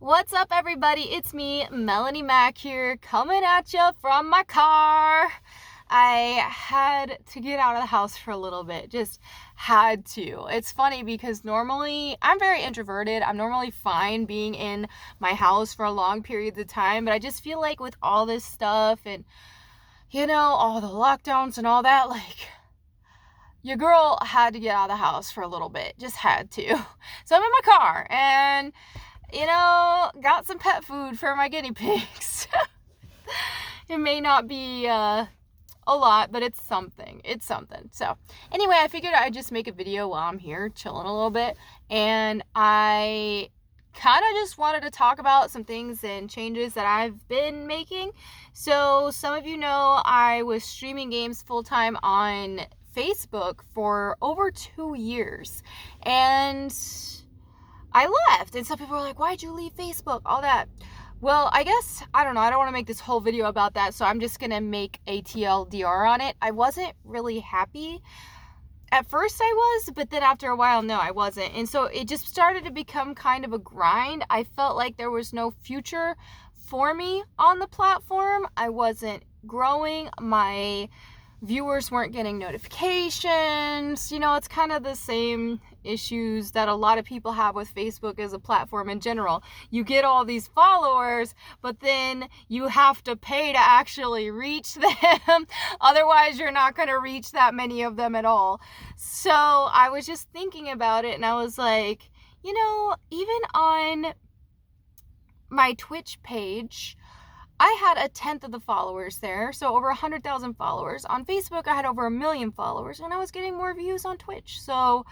What's up, everybody? It's me, Melanie Mack here, coming at you from my car. I had to get out of the house for a little bit, just had to. It's funny because normally I'm very introverted. I'm normally fine being in my house for long periods of time, but I just feel like with all this stuff and, all the lockdowns and all that, your girl had to get out of the house for a little bit, just had to. So I'm in my car and got some pet food for my guinea pigs. It may not be a lot, but it's something. It's something. So anyway, I figured I'd just make a video while I'm here chilling a little bit. And I kind of just wanted to talk about some things and changes that I've been making. So some of you know I was streaming games full-time on Facebook for over 2 years. And I left, and some people were like, why'd you leave Facebook? All that. Well, I guess, I don't know, I don't want to make this whole video about that, so I'm just going to make a TLDR on it. I wasn't really happy. At first I was, but then after a while, no, I wasn't. And so it just started to become kind of a grind. I felt like there was no future for me on the platform. I wasn't growing. My viewers weren't getting notifications. It's kind of the same issues that a lot of people have with Facebook as a platform in general. You get all these followers, but then you have to pay to actually reach them. Otherwise, you're not going to reach that many of them at all. So I was just thinking about it, and I was like, even on my Twitch page, I had 1/10 of the followers there, so over 100,000 followers. On Facebook, I had over 1 million followers, and I was getting more views on Twitch. So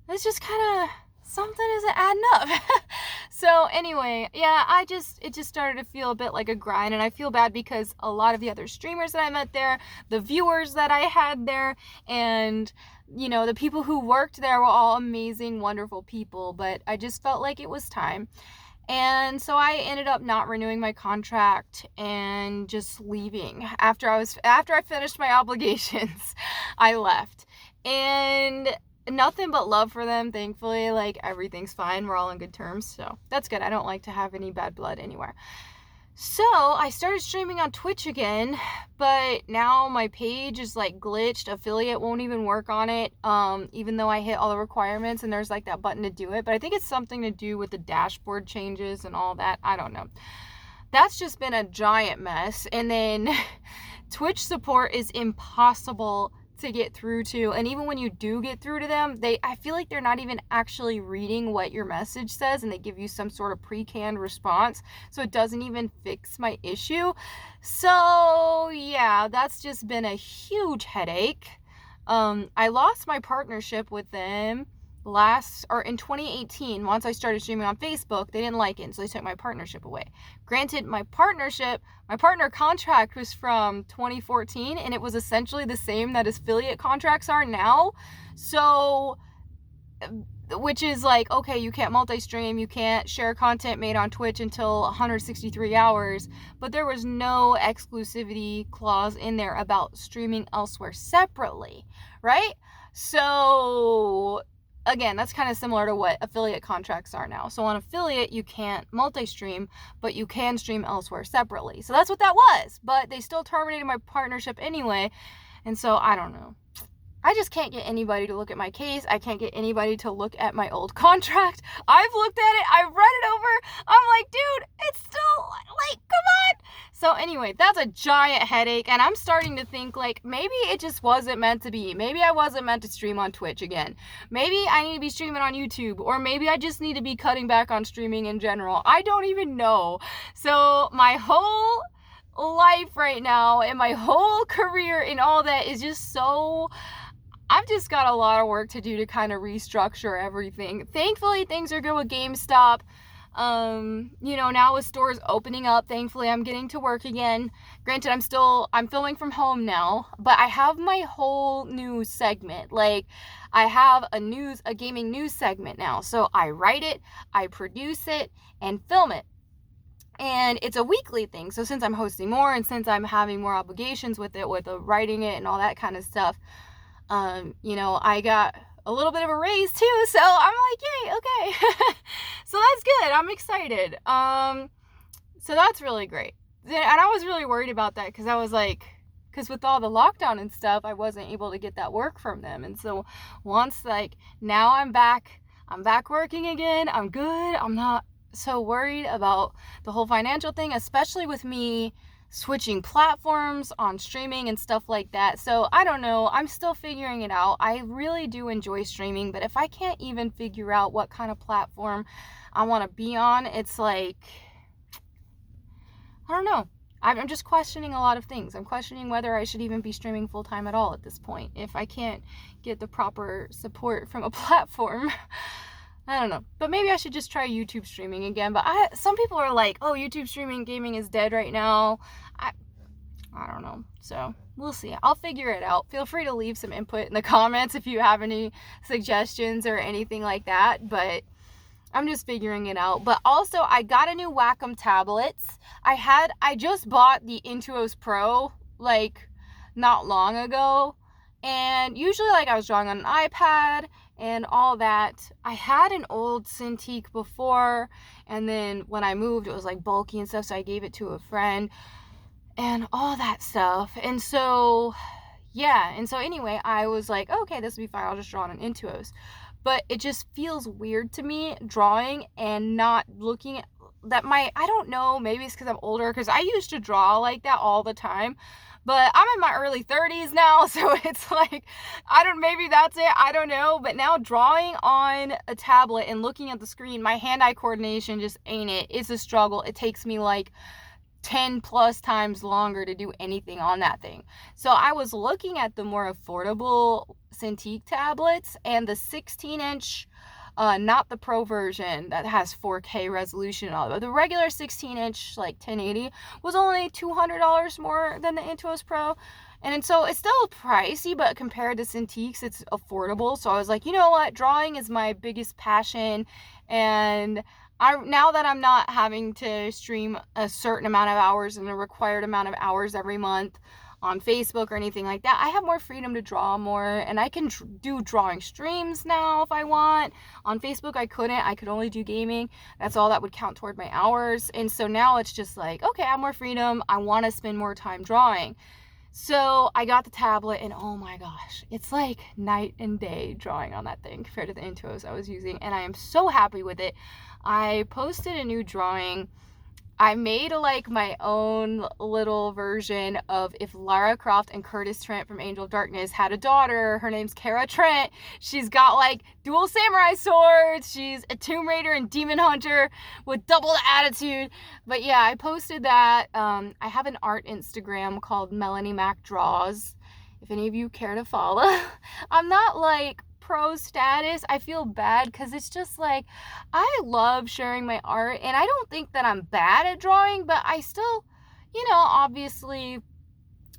it's just kind of, something isn't adding up. So anyway, yeah, it just started to feel a bit like a grind, and I feel bad because a lot of the other streamers that I met there, the viewers that I had there, and the people who worked there were all amazing, wonderful people, but I just felt like it was time. And so I ended up not renewing my contract and just leaving. After I finished my obligations, I left. And nothing but love for them, thankfully. Everything's fine. We're all on good terms. So that's good. I don't like to have any bad blood anywhere. So I started streaming on Twitch again, but now my page is glitched. Affiliate won't even work on it, even though I hit all the requirements and there's that button to do it. But I think it's something to do with the dashboard changes and all that. I don't know. That's just been a giant mess. And then Twitch support is impossible to get through to, and even when you do get through to them, I feel like they're not even actually reading what your message says, and they give you some sort of pre-canned response, so it doesn't even fix my issue. So yeah, that's just been a huge headache. I lost my partnership with them in 2018. Once I started streaming on Facebook, they didn't like it, so they took my partnership away. Granted, my partner contract was from 2014, and it was essentially the same that affiliate contracts are now. So, which is okay, you can't multi-stream, you can't share content made on Twitch until 163 hours, but there was no exclusivity clause in there about streaming elsewhere separately, right? So again, that's kind of similar to what affiliate contracts are now. So on affiliate, you can't multi-stream, but you can stream elsewhere separately. So that's what that was. But they still terminated my partnership anyway. And so I don't know. I just can't get anybody to look at my case. I can't get anybody to look at my old contract. I've looked at it. I've read it over. I'm like, dude, it's still come on. So anyway, that's a giant headache. And I'm starting to think maybe it just wasn't meant to be. Maybe I wasn't meant to stream on Twitch again. Maybe I need to be streaming on YouTube, or maybe I just need to be cutting back on streaming in general. I don't even know. So my whole life right now and my whole career and all that is just so... I've just got a lot of work to do to kind of restructure everything. Thankfully, things are good with GameStop. Now with stores opening up, thankfully I'm getting to work again. Granted, I'm filming from home now, but I have my whole news segment. I have a gaming news segment now. So I write it, I produce it, and film it. And it's a weekly thing. So since I'm hosting more and since I'm having more obligations with it, with writing it and all that kind of stuff, I got a little bit of a raise too. So I'm like, yay, okay. So that's good. I'm excited. So that's really great. And I was really worried about that because I was like, because with all the lockdown and stuff, I wasn't able to get that work from them. And so once, like, now I'm back working again. I'm good. I'm not so worried about the whole financial thing, especially with me switching platforms on streaming and stuff like that. So I don't know. I'm still figuring it out. I really do enjoy streaming, but if I can't even figure out what kind of platform I want to be on, it's like, I don't know. I'm just questioning a lot of things. I'm questioning whether I should even be streaming full time at all at this point if I can't get the proper support from a platform. I don't know. But maybe I should just try YouTube streaming again. But some people are like, oh, YouTube streaming gaming is dead right now. I don't know. So we'll see. I'll figure it out. Feel free to leave some input in the comments if you have any suggestions or anything like that. But I'm just figuring it out. But also, I got a new Wacom tablets. I just bought the Intuos Pro, like, not long ago. And usually, like, I was drawing on an iPad and all that. I had an old Cintiq before, and then when I moved, it was, like, bulky and stuff, so I gave it to a friend and all that stuff. And so, yeah. And so, anyway, I was like, okay, this will be fine. I'll just draw on an Intuos. But it just feels weird to me drawing and not looking at that. I don't know, maybe it's because I'm older, because I used to draw like that all the time, but I'm in my early 30s now, so it's like, maybe that's it, I don't know. But now drawing on a tablet and looking at the screen, my hand-eye coordination just ain't it. It's a struggle. It takes me like 10 plus times longer to do anything on that thing. So I was looking at the more affordable Cintiq tablets, and the 16-inch, not the Pro version that has 4K resolution and all, but the regular 16-inch, like 1080, was only $200 more than the Intuos Pro. And so it's still pricey, but compared to Cintiqs, it's affordable. So I was like, you know what? Drawing is my biggest passion, and now that I'm not having to stream a certain amount of hours and a required amount of hours every month on Facebook or anything like that, I have more freedom to draw more, and I can do drawing streams now if I want. On Facebook, I could only do gaming. That's all that would count toward my hours. And so now it's just like, okay, I have more freedom. I want to spend more time drawing. So I got the tablet, and oh my gosh, it's like night and day drawing on that thing compared to the Intuos I was using, and I am so happy with it. I posted a new drawing. I made like my own little version of if Lara Croft and Curtis Trent from Angel of Darkness had a daughter. Her name's Kara Trent. She's got like dual samurai swords. She's a Tomb Raider and Demon Hunter with double the attitude. But yeah, I posted that. I have an art Instagram called Melanie Mac Draws, if any of you care to follow. I'm not like pro status. I feel bad because it's just like, I love sharing my art, and I don't think that I'm bad at drawing, but I still, obviously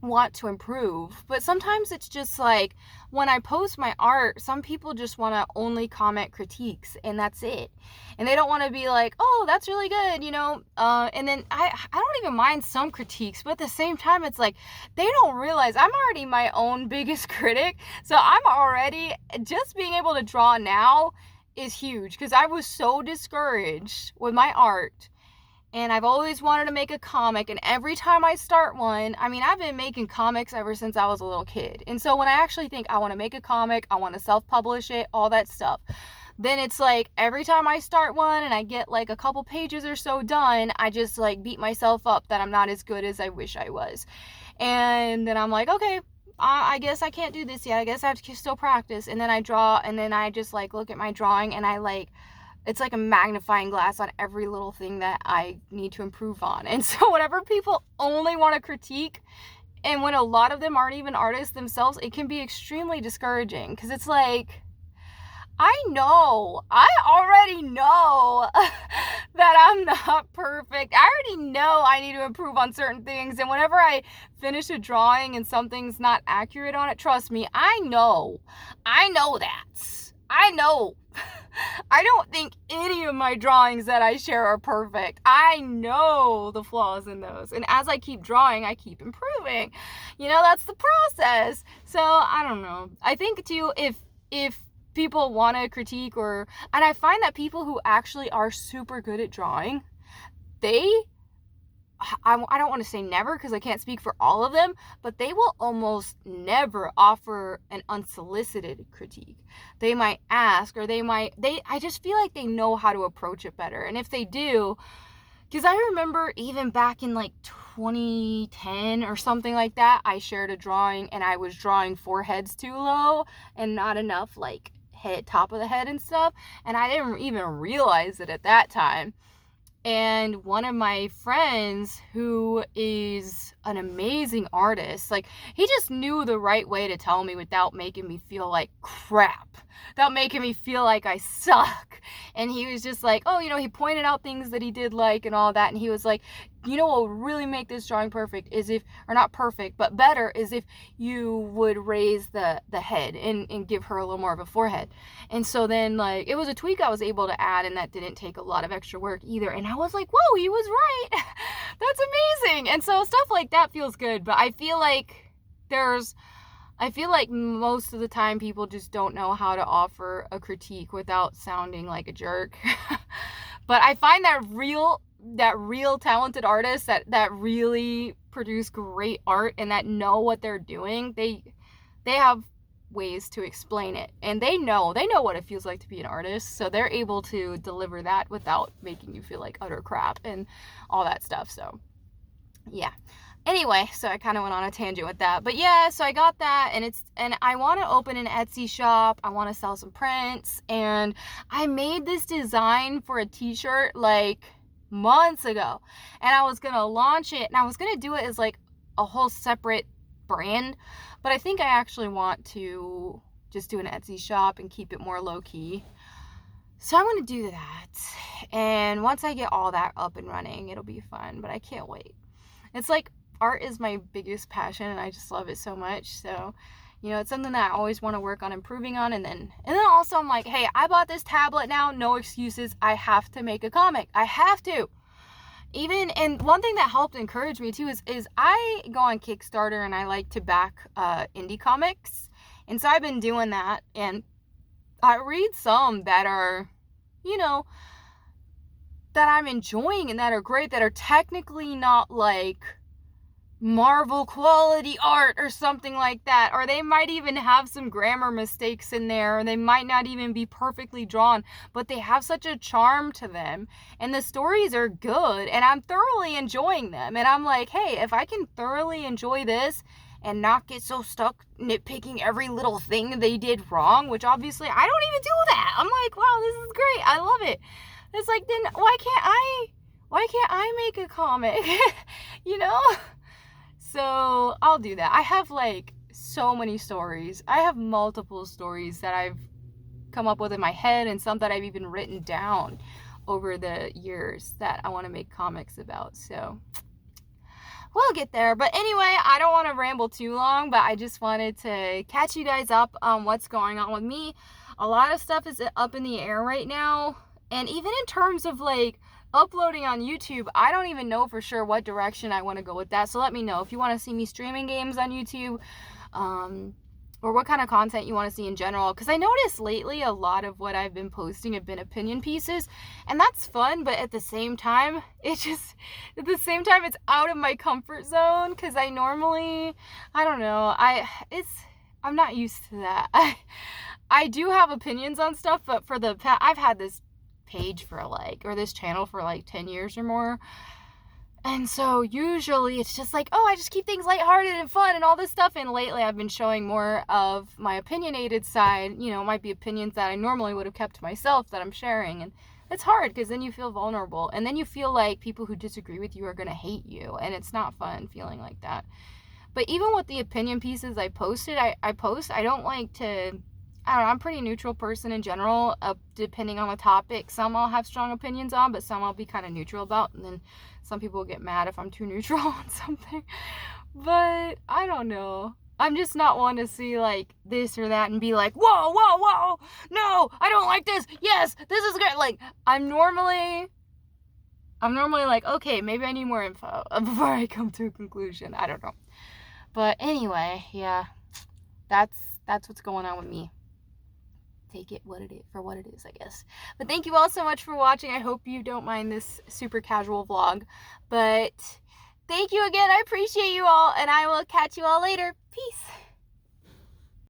want to improve. But sometimes it's just like, when I post my art, some people just want to only comment critiques, and that's it. And they don't want to be like, oh, that's really good, and then I don't even mind some critiques, but at the same time, it's like, they don't realize I'm already my own biggest critic. So I'm already, just being able to draw now is huge, because I was so discouraged with my art. And I've always wanted to make a comic, and every time I start one, I've been making comics ever since I was a little kid. And so when I actually think I want to make a comic, I want to self-publish it, all that stuff, then it's like, every time I start one and I get like a couple pages or so done, I just like beat myself up that I'm not as good as I wish I was. And then I'm like, okay, I guess I can't do this yet. I guess I have to still practice. And then I draw, and then I just like look at my drawing, and it's like a magnifying glass on every little thing that I need to improve on. And so whenever people only want to critique, and when a lot of them aren't even artists themselves, it can be extremely discouraging, because it's like, I already know that I'm not perfect. I already know I need to improve on certain things. And whenever I finish a drawing and something's not accurate on it, trust me, I know that. I know. I don't think any of my drawings that I share are perfect. I know the flaws in those. And as I keep drawing, I keep improving. That's the process. So I don't know. I think too, if people want to critique and I find that people who actually are super good at drawing, I don't want to say never because I can't speak for all of them, but they will almost never offer an unsolicited critique. They might ask, or I just feel like they know how to approach it better. And if they do, because I remember even back in like 2010 or something like that, I shared a drawing and I was drawing foreheads too low and not enough like top of the head and stuff. And I didn't even realize it at that time. And one of my friends, who is an amazing artist, like, he just knew the right way to tell me without making me feel like crap, without making me feel like I suck. And he was just like, oh, he pointed out things that he did like and all that. And he was like, what would really make this drawing perfect is or not perfect, but better is if you would raise the head and give her a little more of a forehead. And so then, like, it was a tweak I was able to add, and that didn't take a lot of extra work either. And I was like, whoa, he was right. That's amazing. And so stuff like that feels good. But I feel like most of the time people just don't know how to offer a critique without sounding like a jerk. But I find that real talented artists that really produce great art and that know what they're doing, they have ways to explain it, and they know what it feels like to be an artist, so they're able to deliver that without making you feel like utter crap and all that stuff. So yeah, anyway, so I kind of went on a tangent with that, but yeah, so I got that, and I want to open an Etsy shop. I want to sell some prints, and I made this design for a t-shirt like months ago, and I was gonna launch it, and I was gonna do it as like a whole separate brand, but I think I actually want to just do an Etsy shop and keep it more low-key. So I'm gonna do that, and once I get all that up and running, it'll be fun. But I can't wait. It's like art is my biggest passion, and I just love it so much. So it's something that I always want to work on improving on. And then also I'm like, hey, I bought this tablet now, no excuses. I have to make a comic. I have to. And one thing that helped encourage me too is I go on Kickstarter and I like to back indie comics. And so I've been doing that, and I read some that are, that I'm enjoying and that are great, that are technically not like Marvel quality art or something like that, or they might even have some grammar mistakes in there, or they might not even be perfectly drawn, but they have such a charm to them, and the stories are good, and I'm thoroughly enjoying them. And I'm like, hey, if I can thoroughly enjoy this and not get so stuck nitpicking every little thing they did wrong, which obviously I don't even do that. I'm like, wow, this is great, I love it. It's like, then why can't I make a comic? So I'll do that. I have like so many stories. I have multiple stories that I've come up with in my head, and some that I've even written down over the years that I want to make comics about. So we'll get there. But anyway, I don't want to ramble too long, but I just wanted to catch you guys up on what's going on with me. A lot of stuff is up in the air right now. And even in terms of like uploading on YouTube, I don't even know for sure what direction I want to go with that. So let me know if you want to see me streaming games on YouTube, or what kind of content you want to see in general. Because I noticed lately a lot of what I've been posting have been opinion pieces, and that's fun, but at the same time, it's out of my comfort zone, because I don't know, I'm not used to that. I do have opinions on stuff, but I've had this page or this channel for like 10 years or more, and so usually it's just like, oh, I just keep things lighthearted and fun and all this stuff. And lately I've been showing more of my opinionated side. It might be opinions that I normally would have kept to myself that I'm sharing, and it's hard because then you feel vulnerable, and then you feel like people who disagree with you are going to hate you, and it's not fun feeling like that. But even with the opinion pieces I posted, I don't like to, I don't know, I'm a pretty neutral person in general, depending on the topic. Some I'll have strong opinions on, but some I'll be kind of neutral about, and then some people will get mad if I'm too neutral on something. But I don't know. I'm just not one to see like this or that and be like, whoa, whoa, whoa, no, I don't like this. Yes, this is great. Like, I'm normally like, okay, maybe I need more info before I come to a conclusion. I don't know. But anyway, yeah, that's what's going on with me. take it for what it is, I guess. But thank you all so much for watching. I hope you don't mind this super casual vlog. But thank you again. I appreciate you all, and I will catch you all later. Peace.